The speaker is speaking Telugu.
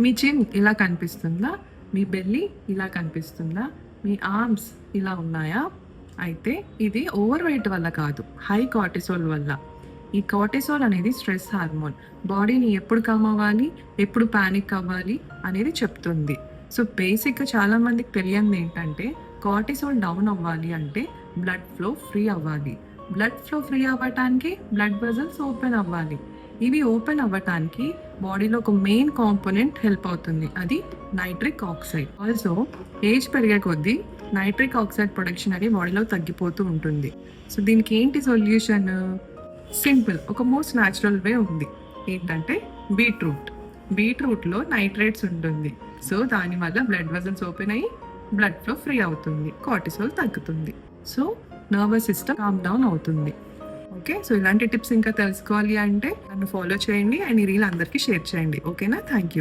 మీ చిన్ ఇలా కనిపిస్తుందా? మీ బెల్లీ ఇలా కనిపిస్తుందా? మీ ఆర్మ్స్ ఇలా ఉన్నాయా? అయితే ఇది ఓవర్ వెయిట్ వల్ల కాదు, హై కార్టిసోల్ వల్ల. ఈ కార్టిసోల్ అనేది స్ట్రెస్ హార్మోన్. బాడీని ఎప్పుడు కామ్ అవ్వాలి, ఎప్పుడు పానిక్ అవ్వాలి అనేది చెప్తుంది. సో బేసిక్గా చాలామందికి తెలియంది ఏంటంటే, కార్టిసోల్ డౌన్ అవ్వాలి అంటే బ్లడ్ ఫ్లో ఫ్రీ అవ్వాలి. బ్లడ్ ఫ్లో ఫ్రీ అవ్వటానికి బ్లడ్ వెజల్స్ ఓపెన్ అవ్వాలి. ఇవి ఓపెన్ అవ్వటానికి బాడీలో ఒక మెయిన్ కాంపోనెంట్ హెల్ప్ అవుతుంది, అది నైట్రిక్ ఆక్సైడ్. ఆల్సో ఏజ్ పెరిగే కొద్దీ నైట్రిక్ ఆక్సైడ్ ప్రొడక్షన్ అనేది బాడీలో తగ్గిపోతూ ఉంటుంది. సో దీనికి ఏంటి సొల్యూషన్? సింపుల్, ఒక మోస్ట్ న్యాచురల్ వే ఉంది. ఏంటంటే బీట్రూట్లో నైట్రేట్స్ ఉంటుంది. సో దానివల్ల బ్లడ్ వెజల్స్ ఓపెన్ అయ్యి బ్లడ్ ఫ్లో ఫ్రీ అవుతుంది, కార్టిసోల్ తగ్గుతుంది. So nervous system calm down అవుతుంది. ఓకే, సో ఇలాంటి టిప్స్ ఇంకా తెలుసుకోవాలి అంటే నన్ను ఫాలో చేయండి అండ్ ఈ రీల్ అందరికీ షేర్ చేయండి. ఓకేనా? Thank you.